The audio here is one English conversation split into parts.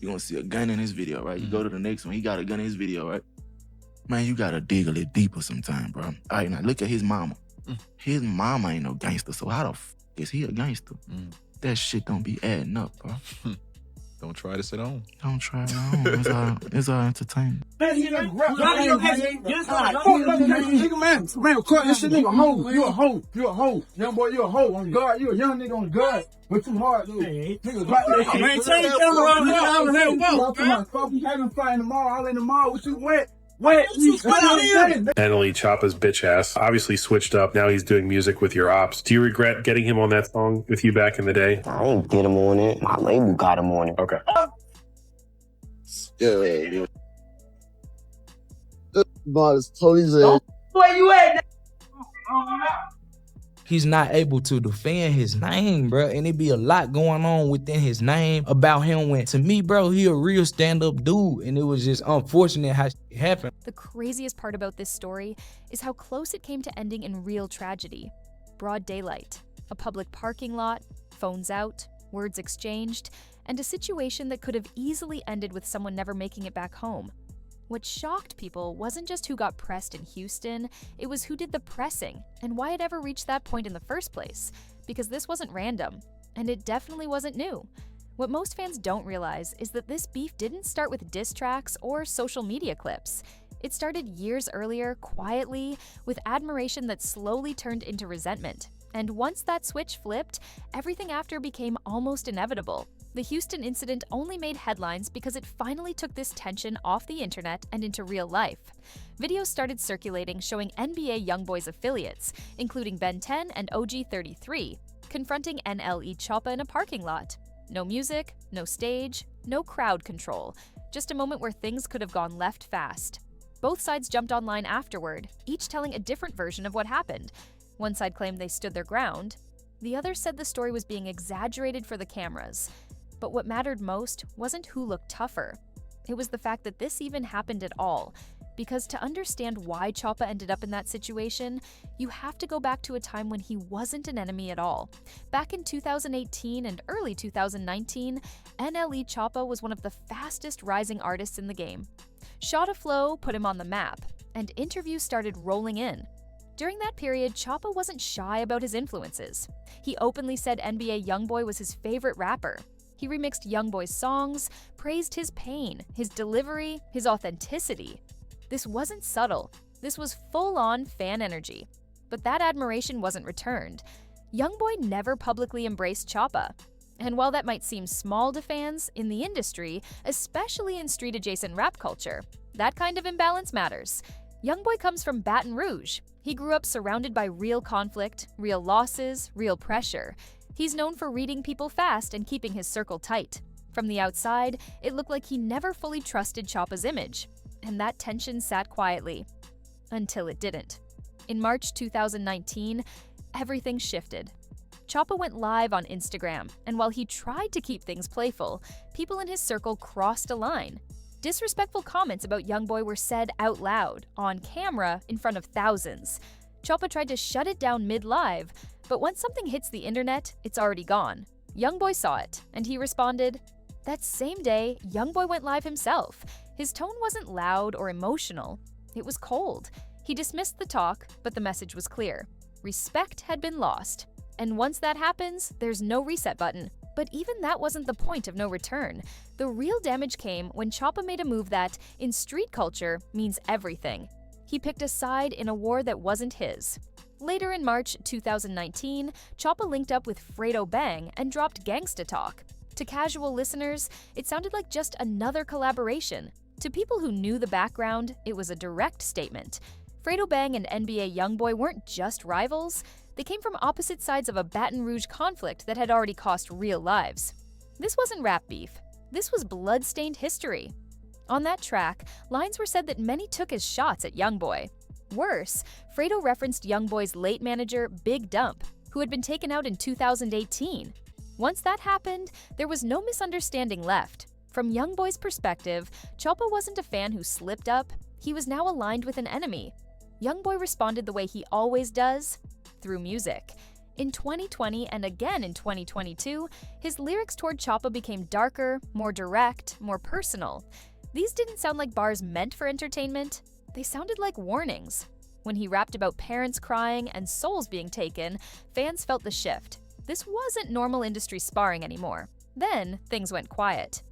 You're gonna see a gun in his video, right? You go to the next one, he got a gun in his video, right? Man, you gotta dig a little deeper sometime, bro. All right, now look at his mama. His mama ain't no gangster, so how the f is he a gangster? That shit don't be adding up, bro. Don't try this at home. Don't try it at home. It's all entertainment. Man, cut this shit, nigga, hoe. You a hoe. You a hoe. Young boy, you a hoe. On guard, you a young nigga on guard. But too hard, dude. Nigga, man, take the camera out there. We having fun in the mall. All in the mall. What you wet? NLE Choppa's bitch ass obviously switched up. Now he's doing music with your ops. Do you regret getting him on that song with you back in the day? I didn't get him on it. My label got him on it. Okay. Yeah. Boss told his ass. Where you at? He's not able to defend his name, bro. And it be a lot going on within his name about him when, to me, bro, he a real stand-up dude. And it was just unfortunate how it happened. The craziest part about this story is how close it came to ending in real tragedy. Broad daylight, a public parking lot, phones out, words exchanged, and a situation that could have easily ended with someone never making it back home. What shocked people wasn't just who got pressed in Houston, it was who did the pressing and why it ever reached that point in the first place. Because this wasn't random, and it definitely wasn't new. What most fans don't realize is that this beef didn't start with diss tracks or social media clips. It started years earlier, quietly, with admiration that slowly turned into resentment. And once that switch flipped, everything after became almost inevitable. The Houston incident only made headlines because it finally took this tension off the internet and into real life. Videos started circulating showing NBA YoungBoys affiliates, including Ben 10 and OG 33, confronting NLE Choppa in a parking lot. No music, no stage, no crowd control, just a moment where things could have gone left fast. Both sides jumped online afterward, each telling a different version of what happened. One side claimed they stood their ground. The other said the story was being exaggerated for the cameras. But what mattered most wasn't who looked tougher. It was the fact that this even happened at all. Because to understand why Choppa ended up in that situation, you have to go back to a time when he wasn't an enemy at all. Back in 2018 and early 2019, NLE Choppa was one of the fastest rising artists in the game. Shot a Flow put him on the map, and interviews started rolling in. During that period, Choppa wasn't shy about his influences. He openly said NBA YoungBoy was his favorite rapper. He remixed YoungBoy's songs, praised his pain, his delivery, his authenticity. This wasn't subtle. This was full-on fan energy. But that admiration wasn't returned. YoungBoy never publicly embraced Choppa. And while that might seem small to fans, in the industry, especially in street-adjacent rap culture, that kind of imbalance matters. YoungBoy comes from Baton Rouge. He grew up surrounded by real conflict, real losses, real pressure. He's known for reading people fast and keeping his circle tight. From the outside, it looked like he never fully trusted Choppa's image. And that tension sat quietly. Until it didn't. In March 2019, everything shifted. Choppa went live on Instagram, and while he tried to keep things playful, people in his circle crossed a line. Disrespectful comments about YoungBoy were said out loud, on camera, in front of thousands. Choppa tried to shut it down mid-live, but once something hits the internet, it's already gone. YoungBoy saw it, and he responded. That same day, YoungBoy went live himself. His tone wasn't loud or emotional. It was cold. He dismissed the talk, but the message was clear. Respect had been lost. And once that happens, there's no reset button. But even that wasn't the point of no return. The real damage came when Choppa made a move that, in street culture, means everything. He picked a side in a war that wasn't his. Later in March 2019, Choppa linked up with Fredo Bang and dropped Gangsta Talk. To casual listeners, it sounded like just another collaboration. To people who knew the background, it was a direct statement. Fredo Bang and NBA YoungBoy weren't just rivals, they came from opposite sides of a Baton Rouge conflict that had already cost real lives. This wasn't rap beef. This was blood-stained history. On that track, lines were said that many took as shots at YoungBoy. Worse, Fredo referenced YoungBoy's late manager, Big Dump, who had been taken out in 2018. Once that happened, there was no misunderstanding left. From YoungBoy's perspective, Choppa wasn't a fan who slipped up, he was now aligned with an enemy. YoungBoy responded the way he always does, through music. In 2020 and again in 2022, his lyrics toward Choppa became darker, more direct, more personal. These didn't sound like bars meant for entertainment, they sounded like warnings. When he rapped about parents crying and souls being taken, fans felt the shift. This wasn't normal industry sparring anymore. Then, things went quiet.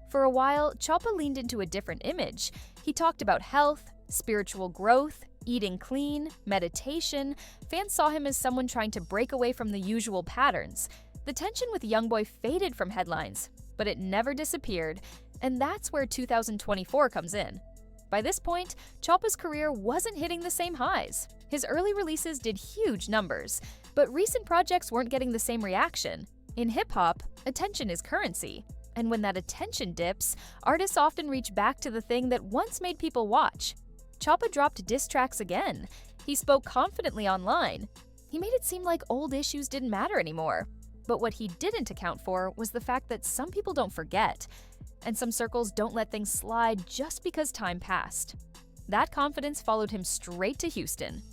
For a while, Choppa leaned into a different image. He talked about health, spiritual growth, eating clean, meditation. Fans saw him as someone trying to break away from the usual patterns. The tension with Youngboy faded from headlines, but it never disappeared, and that's where 2024 comes in. By this point, Choppa's career wasn't hitting the same highs. His early releases did huge numbers, but recent projects weren't getting the same reaction. In hip-hop, attention is currency, and when that attention dips, artists often reach back to the thing that once made people watch. Choppa dropped diss tracks again. He spoke confidently online. He made it seem like old issues didn't matter anymore. But what he didn't account for was the fact that some people don't forget, and some circles don't let things slide just because time passed. That confidence followed him straight to Houston.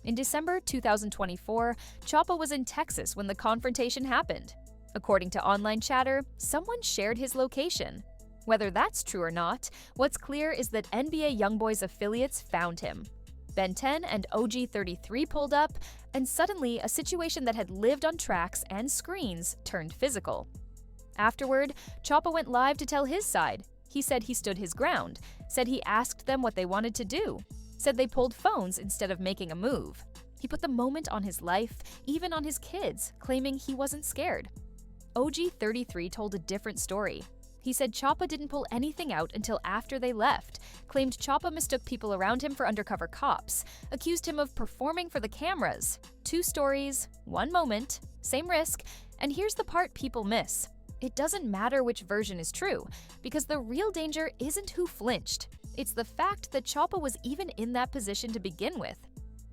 In December 2024, Choppa was in Texas when the confrontation happened. According to online chatter, someone shared his location. Whether that's true or not, what's clear is that NBA YoungBoy's affiliates found him. Ben 10 and OG33 pulled up, and suddenly a situation that had lived on tracks and screens turned physical. Afterward, Choppa went live to tell his side. He said he stood his ground, said he asked them what they wanted to do, said they pulled phones instead of making a move. He put the moment on his life, even on his kids, claiming he wasn't scared. OG33 told a different story. He said Choppa didn't pull anything out until after they left, claimed Choppa mistook people around him for undercover cops, accused him of performing for the cameras. 2 stories, 1 moment, same risk, and here's the part people miss. It doesn't matter which version is true, because the real danger isn't who flinched. It's the fact that Choppa was even in that position to begin with.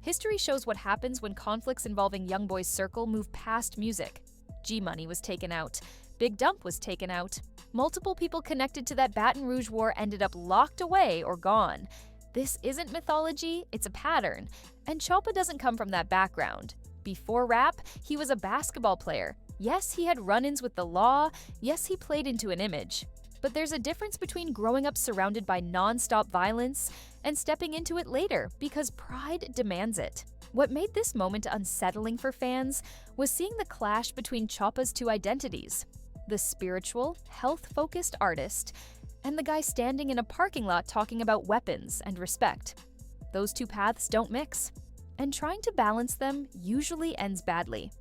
History shows what happens when conflicts involving YoungBoy's circle move past music. G-Money was taken out. Big Dump was taken out. Multiple people connected to that Baton Rouge war ended up locked away or gone. This isn't mythology, it's a pattern. And Choppa doesn't come from that background. Before rap, he was a basketball player. Yes, he had run-ins with the law. Yes, he played into an image. But there's a difference between growing up surrounded by non-stop violence and stepping into it later because pride demands it. What made this moment unsettling for fans was seeing the clash between Choppa's 2 identities. The spiritual, health-focused artist, and the guy standing in a parking lot talking about weapons and respect. Those 2 paths don't mix, and trying to balance them usually ends badly.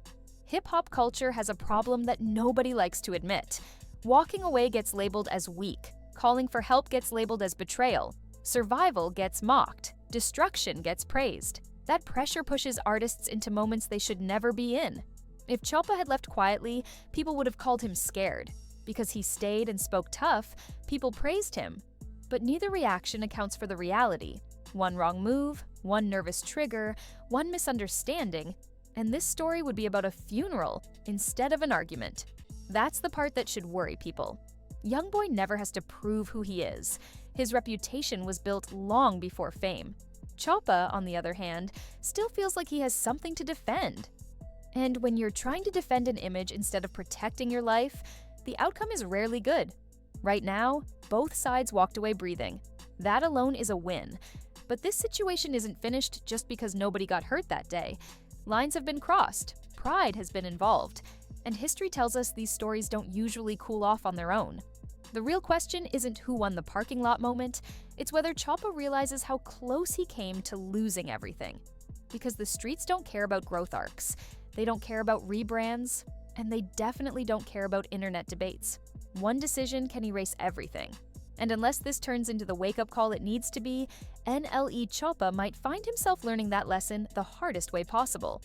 Hip-hop culture has a problem that nobody likes to admit. Walking away gets labeled as weak, calling for help gets labeled as betrayal, survival gets mocked, destruction gets praised. That pressure pushes artists into moments they should never be in. If Choppa had left quietly, people would have called him scared. Because he stayed and spoke tough, people praised him. But neither reaction accounts for the reality. One wrong move, one nervous trigger, one misunderstanding, and this story would be about a funeral instead of an argument. That's the part that should worry people. YoungBoy never has to prove who he is. His reputation was built long before fame. Choppa, on the other hand, still feels like he has something to defend. And when you're trying to defend an image instead of protecting your life, the outcome is rarely good. Right now, both sides walked away breathing. That alone is a win. But this situation isn't finished just because nobody got hurt that day. Lines have been crossed, pride has been involved, and history tells us these stories don't usually cool off on their own. The real question isn't who won the parking lot moment, it's whether Choppa realizes how close he came to losing everything. Because the streets don't care about growth arcs, they don't care about rebrands, and they definitely don't care about internet debates. One decision can erase everything. And unless this turns into the wake-up call it needs to be, NLE Choppa might find himself learning that lesson the hardest way possible.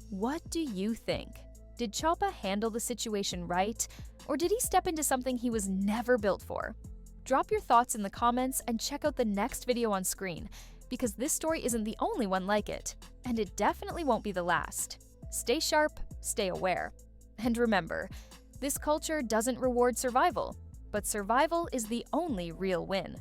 What do you think? Did Choppa handle the situation right, or did he step into something he was never built for? Drop your thoughts in the comments and check out the next video on screen, because this story isn't the only one like it, and it definitely won't be the last. Stay sharp, stay aware. And remember, this culture doesn't reward survival, but survival is the only real win.